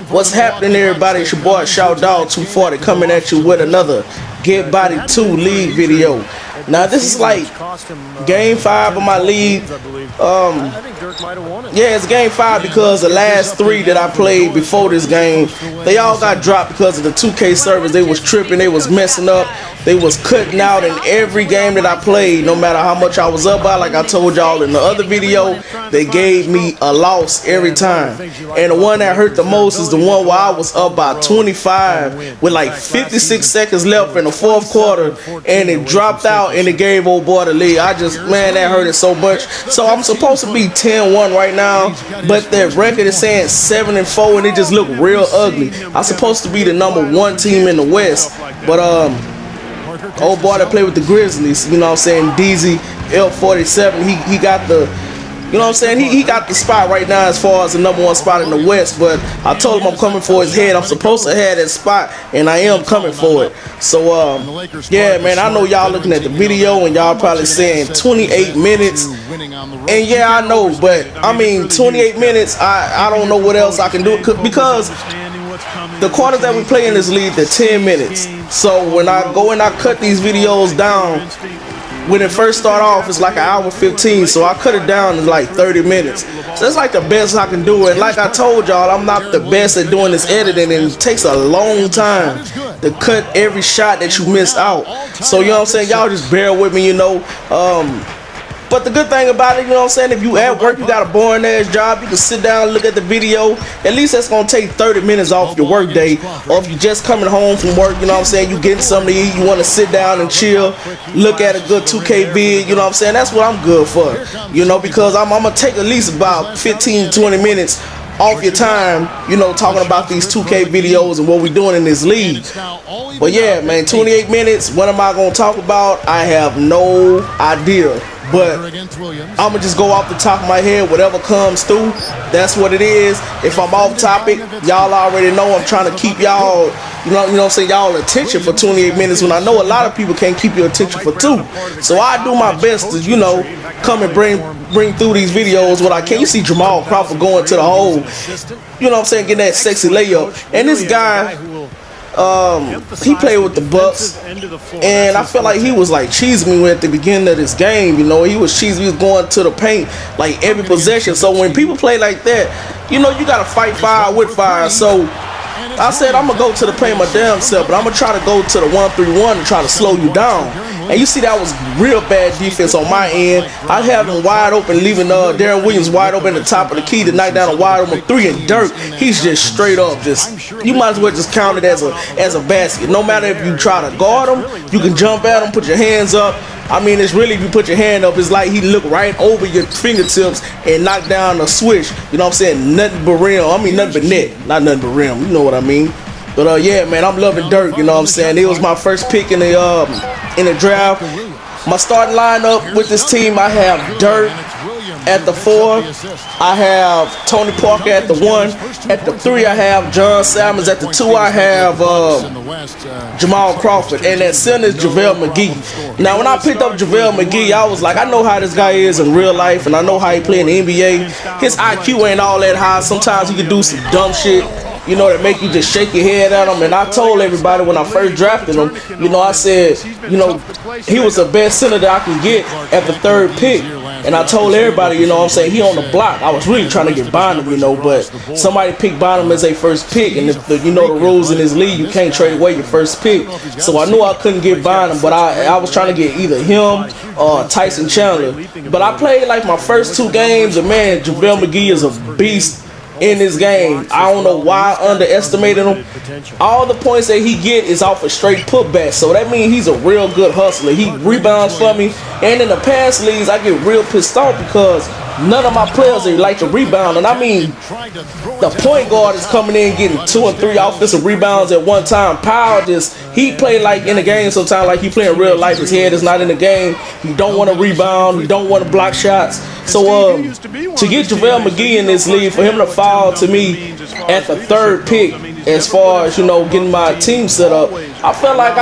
What's happening, everybody? It's your boy Shout Dog 240 coming at you with another Get Bodied 2 league video. Now this is like game 5 of my league. Yeah, it's game 5 because the last 3 that I played before this game, they all got dropped because of the 2K servers. They was tripping, they was messing up, they was cutting out in every game that I played, no matter how much I was up by. Like I told y'all in the other video, they gave me a loss every time. And the one that hurt the most is the one where I was up by 25 with like 56 seconds left in the 4th quarter, and it dropped out and it gave old boy the lead. Man, that hurt it so much. So I'm supposed to be 10-1 right now, but that record is saying 7-4, and it just looked real ugly. I'm supposed to be the #1 team in the West, but old boy that played with the Grizzlies, you know what I'm saying, DZ L47, he got the, you know what I'm saying, he got the spot right now as far as the #1 spot in the West. But I told him I'm coming for his head. I'm supposed to have that spot, and I am coming for it. So yeah, man, I know y'all looking at the video and y'all probably saying 28 minutes, and yeah, I know, but I mean 28 minutes, I don't know what else I can do, because the quarters that we play in this league, they're 10 minutes. So when I go and I cut these videos down, when it first start off, it's like 1:15, so I cut it down to like 30 minutes. So that's like the best I can do. And like I told y'all, I'm not the best at doing this editing, and it takes a long time to cut every shot that you miss out. So you know what I'm saying, y'all just bear with me, you know. But the good thing about it, you know what I'm saying, if you at work, you got a boring ass job, you can sit down and look at the video. At least that's gonna take 30 minutes off your work day. Or if you're just coming home from work, you know what I'm saying, you getting something to eat, you want to sit down and chill, look at a good 2K vid, you know what I'm saying, that's what I'm good for. You know, because I'm gonna take at least about 15-20 minutes off your time, you know, talking about these 2K videos and what we're doing in this league. But yeah, man, 28 minutes, what am I gonna talk about? I have no idea. But I'm gonna just go off the top of my head, whatever comes through, that's what it is. If I'm off topic, y'all already know I'm trying to keep y'all, you know what I'm saying, y'all attention for 28 minutes, when I know a lot of people can't keep your attention for 2. So I do my best to, you know, come and bring through these videos what I can. You see Jamal Crawford going to the hole, you know what I'm saying, getting that sexy layup. And this guy, he played with the Bucks, and I felt like he was like cheesing me at the beginning of this game. You know, he was cheesing, he was going to the paint like every possession. So when people play like that, you know, you gotta fight fire with fire. So I said I'm gonna go to the paint my damn self, but I'm gonna try to go to the 1-3-1 and try to slow you down. And you see, that was real bad defense on my end. I have him wide open, leaving Darren Williams wide open at the top of the key to knock down a wide open 3, and Dirk, he's just straight up, just, you might as well just count it as a basket. No matter if you try to guard him, you can jump at him, put your hands up. I mean, it's really, if you put your hand up, it's like he look right over your fingertips and knock down a switch. You know what I'm saying? Nothing but rim. I mean, nothing but net, not nothing but rim. You know what I mean? But yeah, man, I'm loving Dirk. You know what I'm saying? It was my first pick in the draft. My starting lineup with this team, I have Dirk at the 4, I have Tony Parker at the 1, at the 3 I have John Salmons, at the 2 I have Jamal Crawford, and at center is JaVale McGee. Now when I picked up JaVale McGee, I was like, I know how this guy is in real life, and I know how he play in the NBA. His IQ ain't all that high. Sometimes he can do some dumb shit, you know, that make you just shake your head at him. And I told everybody when I first drafted him, you know, I said, you know, he was the best center that I could get at the 3rd pick. And I told everybody, you know what I'm saying, he on the block. I was really trying to get Bynum, you know, but somebody picked Bynum as a first pick. And if you know the rules in this league, you can't trade away your first pick. So I knew I couldn't get Bynum, but I was trying to get either him or Tyson Chandler. But I played like my first 2 games, and man, JaVale McGee is a beast in this game. I don't know why I underestimated him. All the points that he get is off a straight putback, so that means he's a real good hustler. He rebounds for me, and in the pass leagues I get real pissed off because none of my players they like to rebound. And I mean, the point guard is coming in getting 2 and 3 offensive rebounds at one time. Powell just, he play like in the game sometimes like he play in real life. His head is not in the game. He don't want to rebound. He don't want to block shots. So to get JaVale McGee in this league, for him to fall to me at the 3rd pick as far as, you know, getting my team set up, I felt like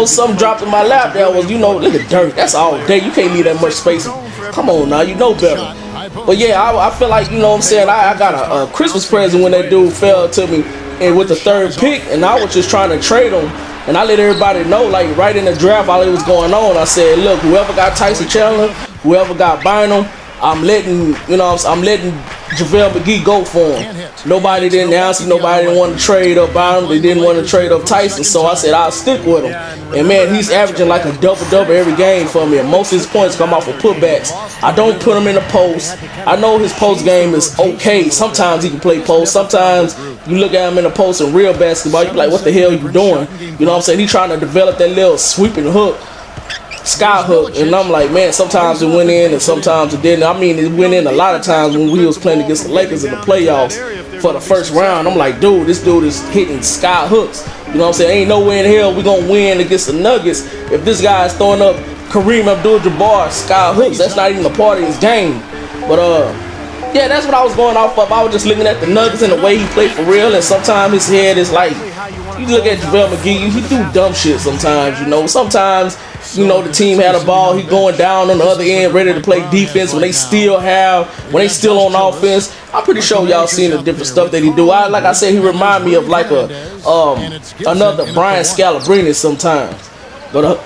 something dropped in my lap. That was, you know, look at Dirk. That's all day. You can't leave that much space. Come on now, you know better. But yeah, I feel like, you know what I'm saying, I got a Christmas present when that dude fell to me and with the 3rd pick, and I was just trying to trade him. And I let everybody know, like right in the draft while it was going on, I said, look, whoever got Tyson Chandler, whoever got Bynum, I'm letting JaVale McGee go for him. Nobody didn't answer. Nobody didn't want to trade up Bynum. They didn't want to trade up Tyson. So I said, I'll stick with him. And man, he's averaging like a double-double every game for me. And most of his points come off of putbacks. I don't put him in the post. I know his post game is okay. Sometimes he can play post. Sometimes you look at him in the post in real basketball, you're like, what the hell are you doing? You know what I'm saying? He's trying to develop that little sweeping hook. Sky hook, and I'm like, man, sometimes it went in and sometimes it didn't. I mean, it went in a lot of times when we was playing against the Lakers in the playoffs for the first round. I'm like, dude, this dude is hitting sky hooks. You know what I'm saying? Ain't no way in hell we gonna win against the Nuggets if this guy is throwing up Kareem Abdul-Jabbar sky hooks. That's not even a part of his game. But yeah, that's what I was going off of. I was just looking at the Nuggets and the way he played for real, and sometimes his head is like, you look at JaVale McGee, he do dumb shit sometimes, you know. Sometimes, you know, the team had a ball, he going down on the other end, ready to play defense when they still on offense. I'm pretty sure y'all seen the different stuff that he do. Like I said, he remind me of like another Brian Scalabrine sometimes. But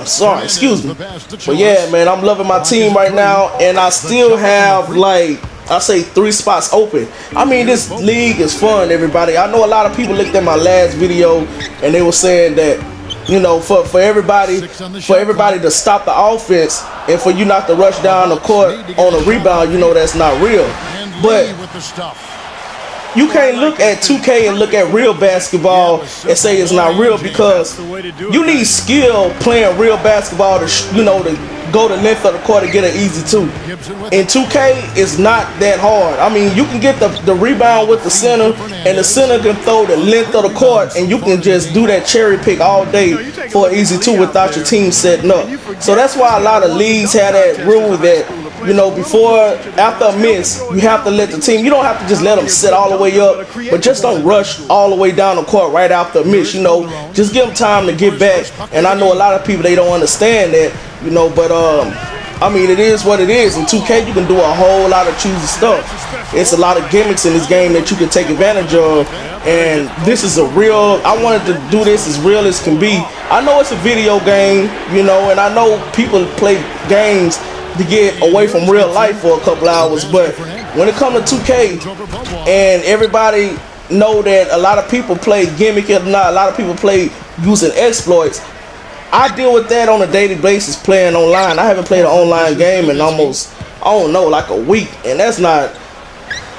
sorry, excuse me. But yeah, man, I'm loving my team right now, and I still have like, I say 3 spots open. I mean, this league is fun, everybody. I know a lot of people looked at my last video and they were saying that, you know, for everybody to stop the offense and for you not to rush down the court on a rebound, you know that's not real. But you can't look at 2K and look at real basketball and say it's not real, because you need skill playing real basketball to, you know, to go the length of the court and get an easy 2. In 2K, it's not that hard. I mean, you can get the rebound with the center, and the center can throw the length of the court, and you can just do that cherry pick all day for an easy 2 without your team setting up. So that's why a lot of leagues have that rule that, you know, after a miss, you have to let the team, you don't have to just let them set all the way up, but just don't rush all the way down the court right after a miss, you know. Just give them time to get back. And I know a lot of people, they don't understand that, you know, but I mean, it is what it is. In 2K, you can do a whole lot of choosy stuff. It's a lot of gimmicks in this game that you can take advantage of, and this is a real, I wanted to do this as real as can be. I know it's a video game, you know, and I know people play games to get away from real life for a couple hours, but when it comes to 2K, and everybody know that a lot of people play gimmick or not, a lot of people play using exploits. I deal with that on a daily basis playing online. I haven't played an online game in almost, I don't know, like a week, and that's not,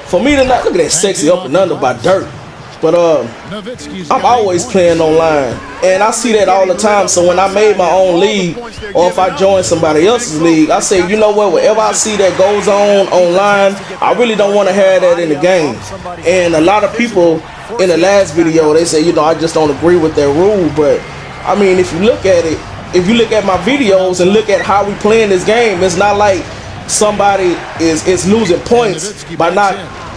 for me to not, look at that sexy up and under by Dirt. But I'm always playing online, and I see that all the time. So when I made my own league, or if I join somebody else's league, I say, you know what, whatever I see that goes on online, I really don't want to have that in the game. And a lot of people in the last video, they say, you know, I just don't agree with that rule. But I mean, if you look at it, if you look at my videos and look at how we playing this game, it's not like somebody is losing points by not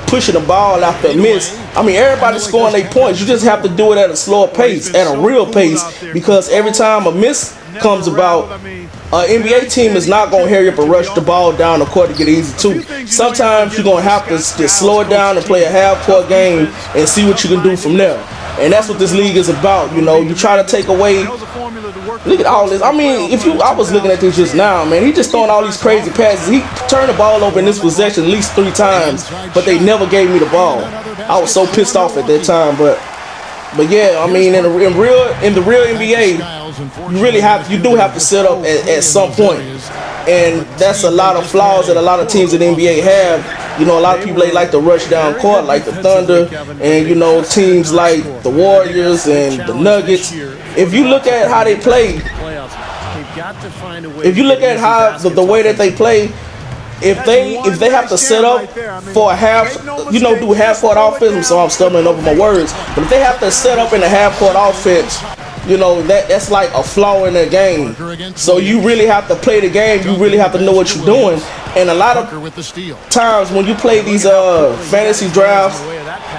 pushing the ball after a miss. I mean, everybody's scoring their points. You just have to do it at a slower pace, at a real pace, because every time a miss comes about, an NBA team is not going to hurry up and rush the ball down the court to get easy too. Sometimes you're going to have to just slow it down and play a half-court game and see what you can do from there. And that's what this league is about, you know. You try to take away, look at all this. I mean, I was looking at this just now, man. He just throwing all these crazy passes. He turned the ball over in this possession at least 3 times, but they never gave me the ball. I was so pissed off at that time, but yeah, I mean, in the real NBA, you do have to set up at some point. And that's a lot of flaws that a lot of teams in the NBA have. You know, a lot of people, they like to rush down court, like the Thunder, and, you know, teams like the Warriors and the Nuggets. If you look at how they play, if you look at how the way that they play, if they have to set up for a half, you know, do half-court offense, so I'm stumbling over my words, but if they have to set up in a half-court offense, you know, that's like a flaw in their game. So you really have to play the game. You really have to know what you're doing. And a lot of times when you play these fantasy drafts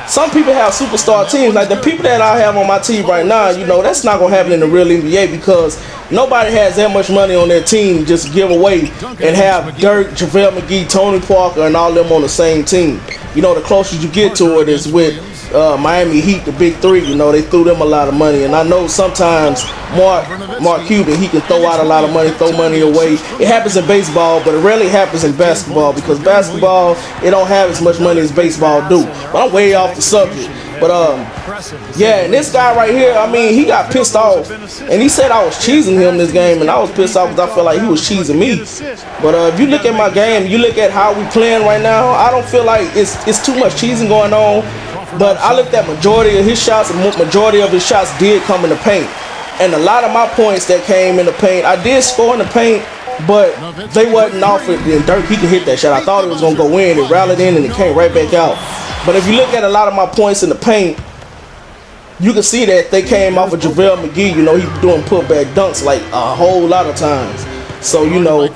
some people have superstar teams. Like the people that I have on my team right now, you know, that's not gonna happen in the real NBA because nobody has that much money on their team just give away and have Dirk, JaVale McGee, Tony Parker, and all them on the same team. You know, the closest you get to it is with Miami Heat, the big three. You know, they threw them a lot of money, and I know sometimes Mark Cuban, he can throw out a lot of money, throw money away. It happens in baseball, but it rarely happens in basketball because basketball, it don't have as much money as baseball do. But I'm way off the subject. But yeah, and this guy right here, I mean, he got pissed off, and he said I was cheesing him this game, and I was pissed off because I felt like he was cheesing me. But if you look at my game, you look at how we playing right now, I don't feel like it's too much cheesing going on. But I looked at majority of his shots, and majority of his shots did come in the paint. And a lot of my points that came in the paint, I did score in the paint, but they wasn't off it. And Dirk, he could hit that shot. I thought it was going to go in. It rallied in, and it came right back out. But if you look at a lot of my points in the paint, you can see that they came off of JaVale McGee. You know, he was doing putback dunks like a whole lot of times. So, you know,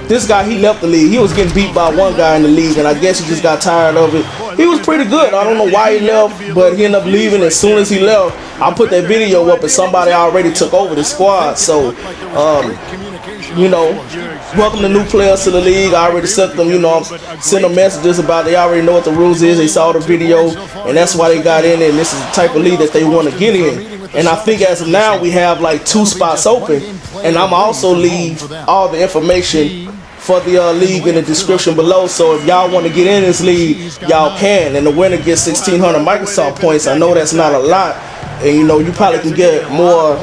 this guy, he left the league. He was getting beat by one guy in the league, and I guess he just got tired of it. He was pretty good. I don't know why he left, but he ended up leaving. As soon as he left, I put that video up, and somebody already took over the squad. So, you know, welcome the new players to the league. I already sent them, you know, sent them messages about they already know what the rules is. They saw the video, and that's why they got in it. And this is the type of league that they want to get in. And I think as of now, we have like 2 spots open. And I'm also leave all the information for the league in the description below. So if y'all want to get in this league, y'all can. And the winner gets 1,600 Microsoft points. I know that's not a lot. And you know, you probably can get more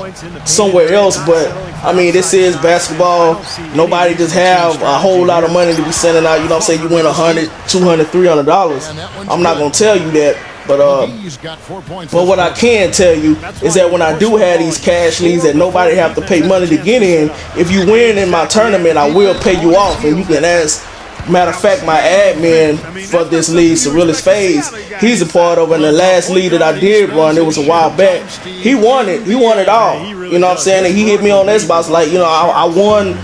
somewhere else, but I mean, this is basketball. Nobody just have a whole lot of money to be sending out. You know what I'm saying? You win $100, $200, $300. I'm not gonna tell you that, but what I can tell you is that when I do have these cash leagues that nobody have to pay money to get in, if you win in my tournament, I will pay you off, and you can ask. Matter of fact, my admin for this league, Surrealist Phase, he's a part of it. And the last league that I did run, it was a while back. He won it. He won it all. You know what I'm saying? And he hit me on Xbox like, you know, I won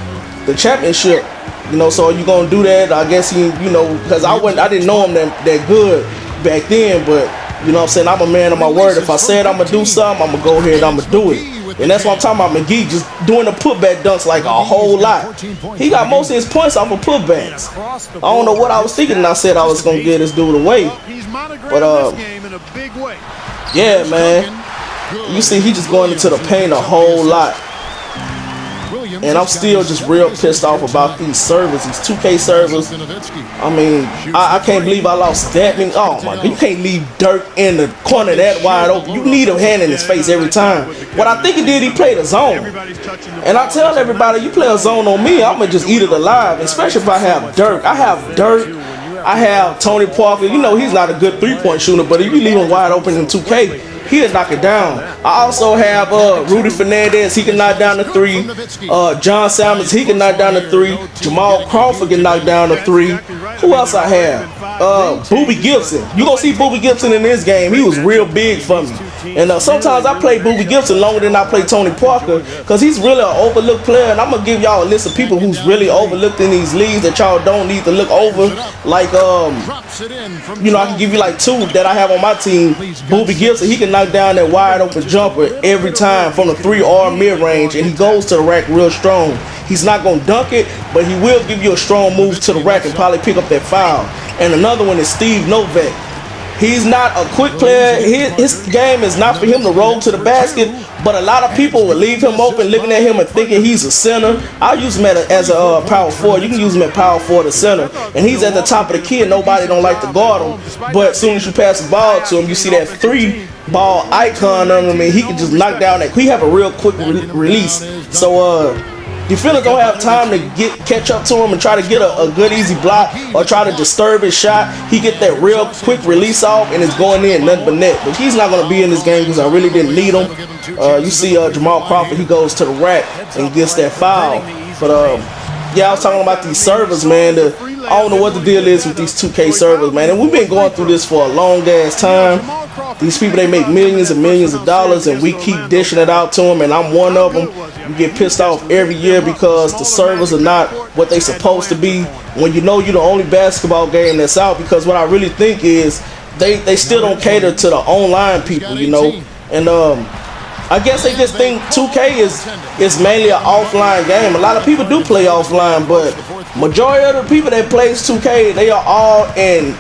the championship. You know, so are you gonna do that? I guess he, you know, because I didn't know him that good back then, but you know what I'm saying? I'm a man of my word. If I said I'm gonna do something, I'm gonna go ahead and I'm gonna do it. And that's what I'm talking about. McGee just doing the putback dunks like a whole lot. He got most of his points off of putbacks. I don't know what I was thinking, and I said I was gonna get this dude away. But yeah, man. You see, he just going into the paint a whole lot. And I'm still just real pissed off about these servers, these 2K servers. I mean, I can't believe I lost that many. Oh my God, you can't leave Dirk in the corner that wide open. You need a hand in his face every time. What I think he did, he played a zone. And I tell everybody, you play a zone on me, I'm gonna just eat it alive. Especially if I have Dirk. I have Dirk. I have Tony Parker. You know, he's not a good 3-point shooter, but if you leave him wide open in 2K, he'll knock it down. I also have Rudy Fernandez. He can knock down the 3. John Salmons, he can knock down the 3. Jamal Crawford can knock down the 3. Who else I have? Booby Gibson. You gonna see Booby Gibson in this game. He was real big for me. And sometimes I play Booby Gibson longer than I play Tony Parker because he's really an overlooked player. And I'm gonna give y'all a list of people who's really overlooked in these leagues that y'all don't need to look over. Like you know, I can give you like 2 that I have on my team. Booby Gibson, he can knock down that wide open jumper every time from the 3 or mid range, and he goes to the rack real strong. He's not gonna dunk it, but he will give you a strong move to the rack and probably pick up that foul. And another one is Steve Novak. He's not a quick player. His game is not for him to roll to the basket, but a lot of people will leave him open looking at him and thinking he's a center. I'll use him as a power forward. You can use him at power forward or center. And he's at the top of the key and nobody don't like to guard him. But as soon as you pass the ball to him, you see that 3-ball icon on him and he can just knock down that. He have a real quick release. So defenders don't have time to catch up to him and try to get a good easy block or try to disturb his shot. He get that real quick release off and it's going in, nothing but net. But he's not going to be in this game because I really didn't need him. You see Jamal Crawford, he goes to the rack and gets that foul. But yeah, I was talking about these servers, man. I don't know what the deal is with these 2K servers, man. And we've been going through this for a long ass time. These people, they make millions and millions of dollars and we keep dishing it out to them, and I'm one of them. We get pissed off every year because the servers are not what they supposed to be when you know you're the only basketball game that's out. Because what I really think is they still don't cater to the online people, you know. And I guess they just think 2K is mainly an offline game. A lot of people do play offline, but majority of the people that plays 2K, they are all in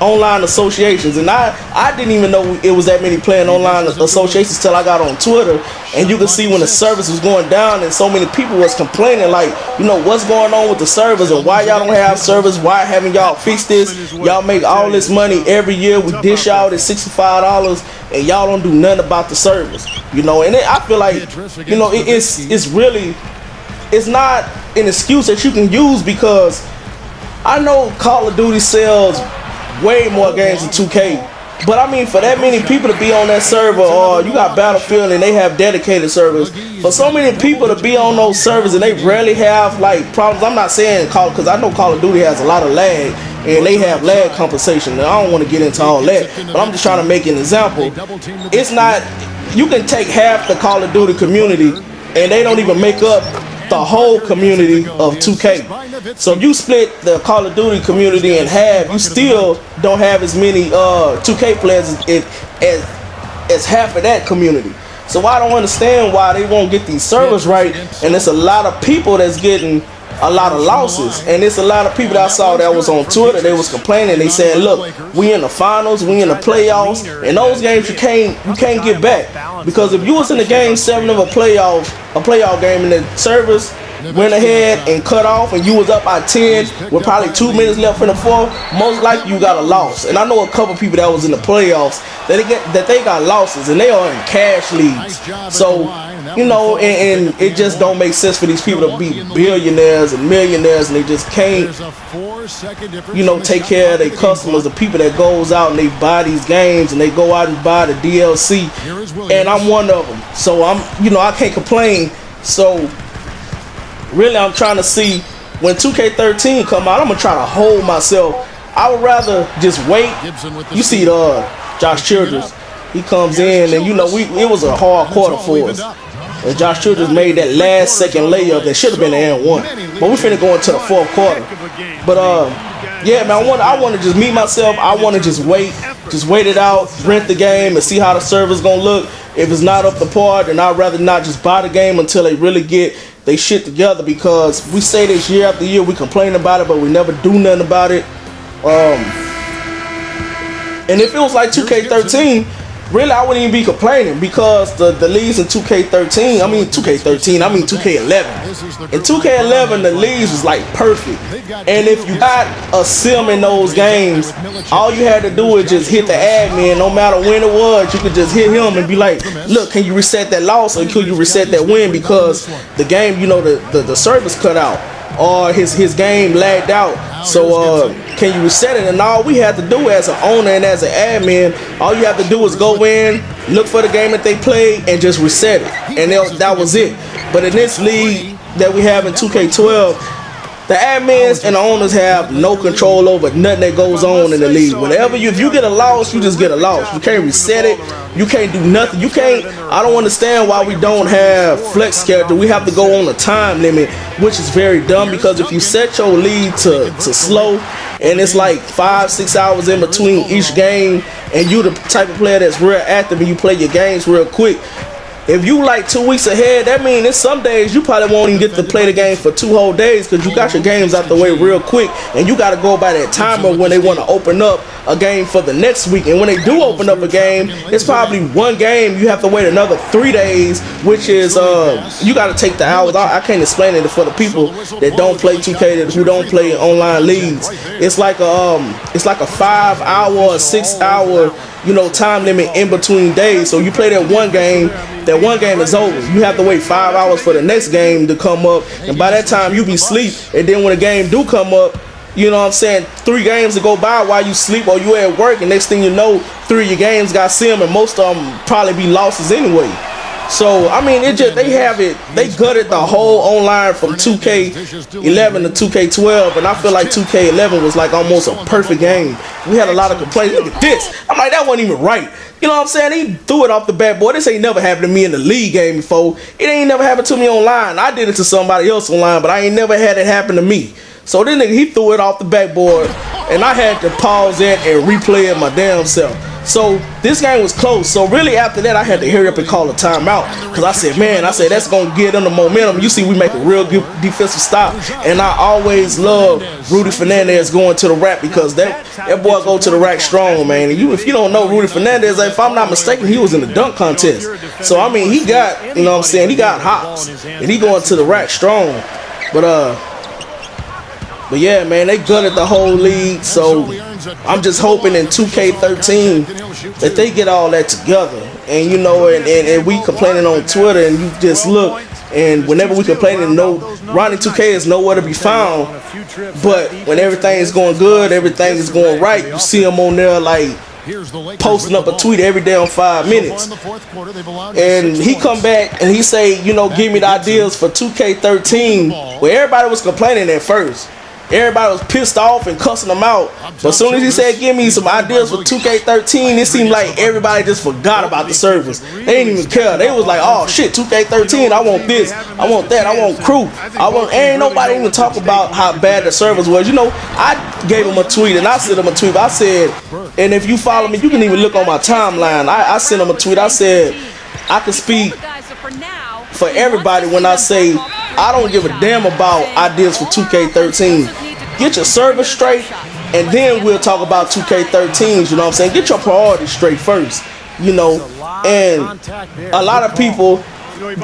online associations. And I didn't even know it was that many playing online associations till I got on Twitter, and you can see when the service was going down and so many people was complaining, like, you know, what's going on with the servers and why y'all don't have servers, why haven't y'all fixed this? Y'all make all this money every year, we dish out at $65 and y'all don't do nothing about the servers, you know. And I feel like, you know, it's really, it's not an excuse that you can use, because I know Call of Duty sells way more games than 2K, but I mean, for that many people to be on that server, or you got Battlefield and they have dedicated servers, for so many people to be on those servers and they rarely have like problems. I'm not saying because I know Call of Duty has a lot of lag and they have lag compensation, and I don't want to get into all that, but I'm just trying to make an example. It's not, you can take half the Call of Duty community and they don't even make up the whole community of 2K. So if you split the Call of Duty community in half, you still don't have as many 2K players as half of that community. So I don't understand why they won't get these servers right, and it's a lot of people that's getting a lot of losses. And it's a lot of people that I saw that was on Twitter, they was complaining. They said, look, we in the finals, we in the playoffs, and those games you can't get back, because if you was in the game 7 of a playoff game and the servers went ahead and cut off and you was up by 10 with probably 2 minutes left in the fourth, most likely you got a loss. And I know a couple people that was in the playoffs that they got losses, and they are in cash leagues. So, you know, and it just don't make sense for these people to be billionaires and millionaires, and they just can't, you know, take care of their customers, the people that goes out and they buy these games and they go out and buy the DLC, and I'm one of them. So you know, I can't complain. So really, I'm trying to see when 2K13 come out, I'm gonna try to hold myself. I would rather just wait. You see Josh Childress, he comes in, and you know, it was a hard quarter for us, and Josh Childress made that last second layup that should have been an and one, but we finna go into the fourth quarter. But yeah, man, I want to just meet myself. I want to just wait it out, rent the game, and see how the server's gonna look. If it's not up to par, then I'd rather not just buy the game until they really get they shit together, because we say this year after year, we complain about it, but we never do nothing about it. And if it was like 2K13, really I wouldn't even be complaining, because the leagues in 2K11, in 2K11 the leagues was like perfect, and if you got a sim in those games, all you had to do is just hit the admin. No matter when it was, you could just hit him and be like, look, can you reset that loss, or can you reset that win, because the game, you know, the service cut out, or his game lagged out. So can you reset it? And all we had to do as an owner and as an admin, all you have to do is go in, look for the game that they played, and just reset it, and that was it. But in this league that we have in 2K12, the admins and the owners have no control over nothing that goes on in the league. If you get a loss, you just get a loss. You can't reset it. You can't do nothing. You can't. I don't understand why we don't have flex schedule. We have to go on a time limit, which is very dumb, because if you set your league to slow, and it's like 5-6 hours in between each game, and you the type of player that's real active and you play your games real quick, if you like 2 weeks ahead, that means in some days you probably won't even get to play the game for 2 whole days, because you got your games out the way real quick, and you got to go by that timer when they want to open up a game for the next week. And when they do open up a game, it's probably one game you have to wait another 3 days, which is you got to take the hours. I can't explain it for the people that don't play 2K, who don't play online leagues. It's like a 5 hour or 6 hour, you know, time limit in between days. So you play that one game is over. You have to wait 5 hours for the next game to come up, and by that time you be asleep. And then when the game do come up, you know what I'm saying, 3 games to go by while you sleep or you at work, and next thing you know, 3 of your games got sim, and most of them probably be losses anyway. So I mean, they gutted the whole online from 2K11 to 2K12, and I feel like 2K11 was like almost a perfect game. We had a lot of complaints. Look at this. I'm like, that wasn't even right. You know what I'm saying? He threw it off the bat. Boy, this ain't never happened to me in the league game before. It ain't never happened to me online. I did it to somebody else online, but I ain't never had it happen to me. So this nigga, he threw it off the backboard, and I had to pause it and replay it my damn self. So this game was close. So really after that, I had to hurry up and call a timeout, because I said, man, that's gonna get them the momentum. You see, we make a real good defensive stop, and I always love Rudy Fernandez going to the rack, because that boy go to the rack strong, man. And if you don't know Rudy Fernandez, if I'm not mistaken, he was in the dunk contest. So I mean, he got, you know what I'm saying, he got hops, and he going to the rack strong. But yeah, man, they gutted the whole league. So I'm just hoping in 2K13 that they get all that together. And you know, and we complaining on Twitter, and you just look, and whenever we complaining, Ronnie 2K is nowhere to be found. But when everything is going good, everything is going right, you see him on there like posting up a tweet every day on 5 minutes. And he come back and he say, you know, give me the ideas for 2K13, where everybody was complaining at first. Everybody was pissed off and cussing him out. But as soon as he said, give me some ideas for 2K13, it seemed like everybody just forgot about the service. They didn't even care. They was like, oh shit, 2K13, I want this, I want that, I want crew. Ain't nobody even talk about how bad the service was. You know, I gave him a tweet, and I sent him a tweet. I said, and if you follow me, you can even look on my timeline. I sent him a tweet. I said, I can speak for everybody when I say I don't give a damn about ideas for 2K13. Get your service straight, and then we'll talk about 2K13s, you know what I'm saying? Get your priorities straight first, you know. And a lot of people,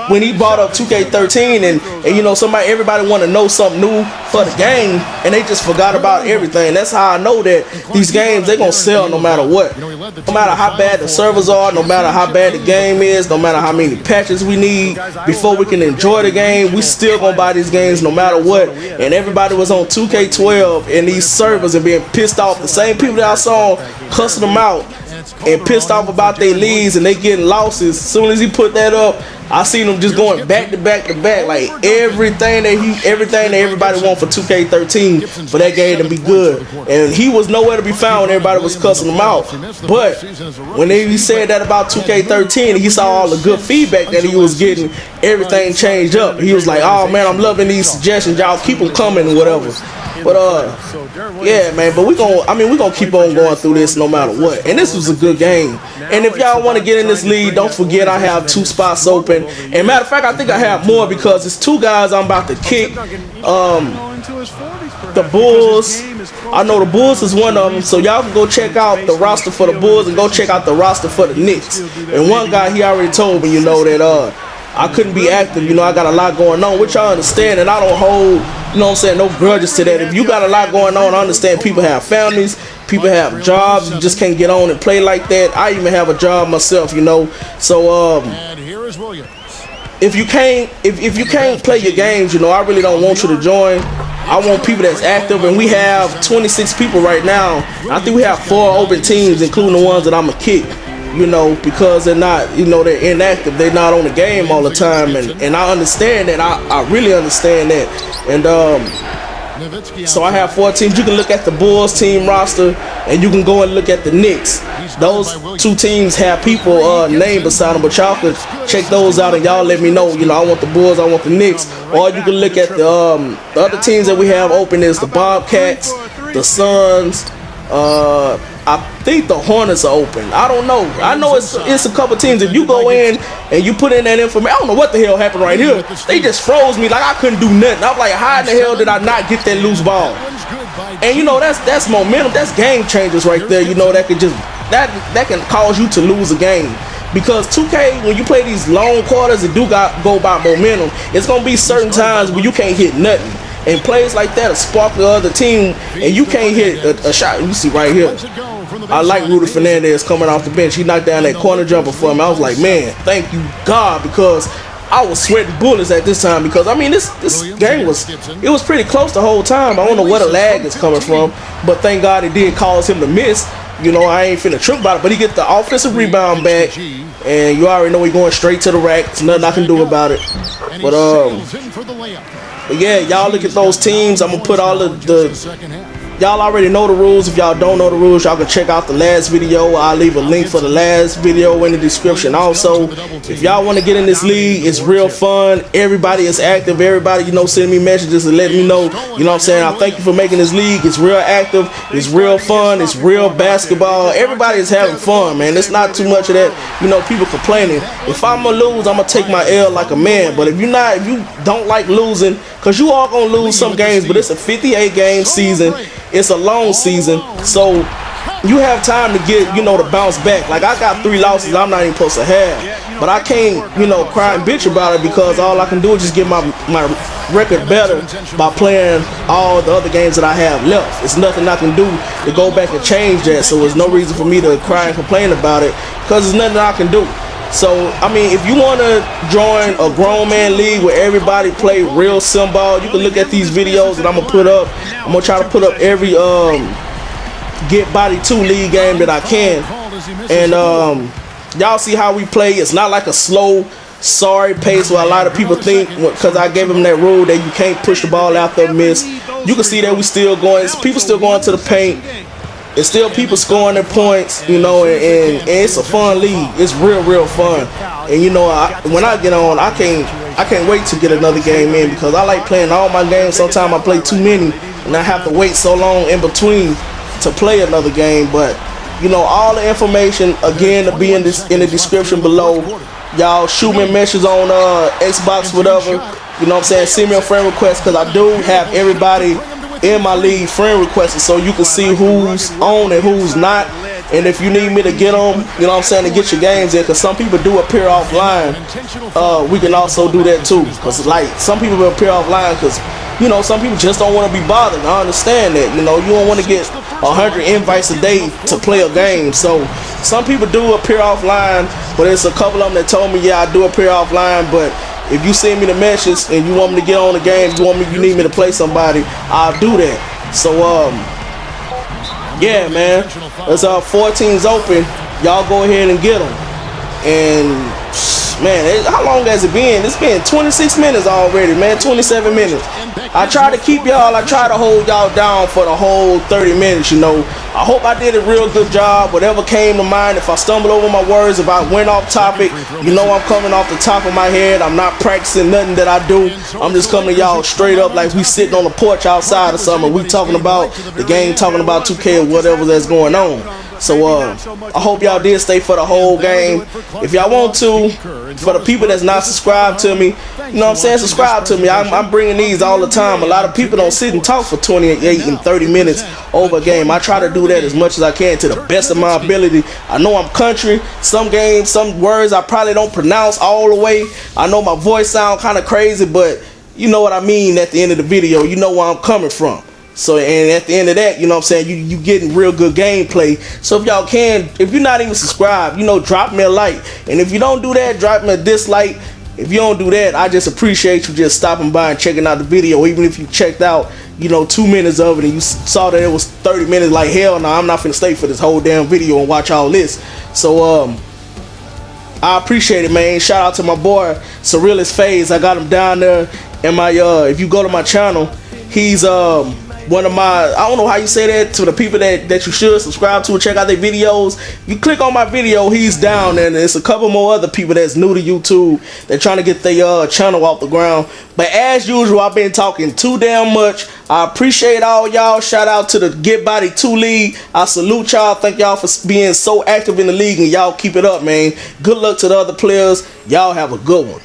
when he brought up 2K13 and you know, everybody want to know something new for the game, and they just forgot about everything. That's how I know that these games, they gonna sell no matter what. No matter how bad the servers are, no matter how bad the game is, no matter how many patches we need before we can enjoy the game, we still gonna buy these games no matter what. And everybody was on 2K12 and these servers and being pissed off. The same people that I saw cussing them out and pissed off about their leads and they getting losses. As soon as he put that up, I seen him just going back to back to back, like everything that everybody want for 2K13 for that game to be good. And he was nowhere to be found. Everybody was cussing him out. But when he said that about 2K13, he saw all the good feedback that he was getting. Everything changed up. He was like, "Oh man, I'm loving these suggestions. Y'all keep them coming, or whatever." But yeah, man. But we gonna keep on going through this no matter what. And this was a good game. And if y'all want to get in this league, don't forget I have 2 spots open. And matter of fact, I think I have more, because it's 2 guys I'm about to kick. The Bulls. I know the Bulls is one of them. So y'all can go check out the roster for the Bulls and go check out the roster for the Knicks. And one guy, he already told me, you know, that I couldn't be active, you know, I got a lot going on, which I understand, and I don't hold, you know what I'm saying, no grudges to that. If you got a lot going on, I understand people have families, people have jobs, you just can't get on and play like that. I even have a job myself, you know. So if you can't play your games, you know, I really don't want you to join. I want people that's active, and we have 26 people right now. I think we have 4 open teams, including the ones that I'm gonna kick. You know, because they're not, you know, they're inactive. They're not on the game all the time, and I understand that. I really understand that. And so I have 4 teams. You can look at the Bulls team roster, and you can go and look at the Knicks. Those 2 teams have people named beside them, but y'all could check those out, and y'all let me know. You know, I want the Bulls, I want the Knicks. Or you can look at the other teams that we have open is the Bobcats, the Suns. I think the Hornets are open. I don't know. I know it's a couple teams. If you go in and you put in that information, I don't know what the hell happened right here. They just froze me like I couldn't do nothing. I'm like, how in the hell did I not get that loose ball? And you know, that's momentum. That's game changers right there. You know, that could just that can cause you to lose a game. Because 2K, when you play these long quarters, it do go by momentum. It's gonna be certain times where you can't hit nothing. And plays like that will spark the other team, and you can't hit a shot. You see right here, I like Rudy Fernandez coming off the bench. He knocked down that corner jumper for him. I was like, man, thank you God, because I was sweating bullets at this time. Because I mean, this game was pretty close the whole time. I don't know where the lag is coming from, but thank God it did cause him to miss. You know, I ain't finna trip about it, but he get the offensive rebound back, and you already know he going straight to the rack. There's nothing I can do about it. But yeah, y'all look at those teams. I'm gonna put all the y'all already know the rules. If y'all don't know the rules, y'all can check out the last video. I'll leave a link for the last video in the description. Also, if y'all want to get in this league, it's real fun. Everybody is active. Everybody, you know, sending me messages and letting me know, you know what I'm saying, I thank you for making this league. It's real active. It's real fun. It's real basketball. Everybody is having fun, man. It's not too much of that, you know, people complaining. If I'm gonna lose, I'm gonna take my L like a man. But if you don't like losing, because you all gonna lose some games, but it's a 58 game season. It's a long season, so you have time to get, you know, to bounce back. Like, I got 3 losses I'm not even supposed to have, but I can't, you know, cry and bitch about it, because all I can do is just get my record better by playing all the other games that I have left. It's nothing I can do to go back and change that, so there's no reason for me to cry and complain about it, because there's nothing I can do. So, I mean, if you want to join a grown man league where everybody play real sim ball, you can look at these videos that I'm going to put up. I'm going to try to put up every Get Bodied 2 league game that I can. And y'all see how we play. It's not like a slow, sorry pace where a lot of people think, because I gave them that rule that you can't push the ball after a miss. You can see that we still going. People still going to the paint. It's still people scoring their points, you know, and it's a fun league. It's real fun. And you know, when I get on, I can't wait to get another game in, because I like playing all my games. Sometimes I play too many and I have to wait so long in between to play another game. But you know, all the information again to be in the description below. Y'all shoot me a message on Xbox, whatever. You know what I'm saying? Send me a friend request, because I do have everybody in my league friend requested, so you can see who's on and who's not. And if you need me to get them, you know what I'm saying, to get your games in, because some people do appear offline, we can also do that too. Because like, some people will appear offline because, you know, some people just don't want to be bothered. I understand that. You know, you don't want to get 100 invites a day to play a game. So some people do appear offline, but it's a couple of them that told me, yeah, I do appear offline, but if you send me the message and you want me to get on the game, you need me to play somebody, I'll do that. So yeah, man, there's 14s open. Y'all go ahead and get them. And man, how long has it been? It's been 26 minutes already, man. 27 minutes. I try to keep y'all, I try to hold y'all down for the whole 30 minutes, you know. I hope I did a real good job. Whatever came to mind, if I stumbled over my words, if I went off topic, you know I'm coming off the top of my head. I'm not practicing nothing that I do. I'm just coming to y'all straight up like we sitting on the porch outside or something. We talking about the game, talking about 2K or whatever that's going on. So I hope y'all did stay for the whole game. If y'all want to, for the people that's not subscribed to me, you know what I'm saying, subscribe to me. I'm bringing these all the time. A lot of people don't sit and talk for 28 and 30 minutes over a game. I try to do that as much as I can to the best of my ability. I know I'm country. Some games, some words I probably don't pronounce all the way. I know my voice sound kind of crazy, but you know what I mean at the end of the video. You know where I'm coming from. So, and at the end of that, you know what I'm saying, you getting real good gameplay. So if y'all can, if you're not even subscribed, you know, drop me a like. And if you don't do that, drop me a dislike. If you don't do that, I just appreciate you just stopping by and checking out the video. Even if you checked out, you know, 2 minutes of it and you saw that it was 30 minutes, like, hell no, I'm not finna stay for this whole damn video and watch all this. So, I appreciate it, man. Shout out to my boy, Surrealist Phase. I got him down there in my, if you go to my channel, he's, one of my, I don't know how you say that to the people that you should subscribe to and check out their videos. You click on my video, he's down there, and there's a couple more other people that's new to YouTube. They're trying to get their channel off the ground. But as usual, I've been talking too damn much. I appreciate all y'all. Shout out to the Get Bodied 2 League. I salute y'all. Thank y'all for being so active in the league, and y'all keep it up, man. Good luck to the other players. Y'all have a good one.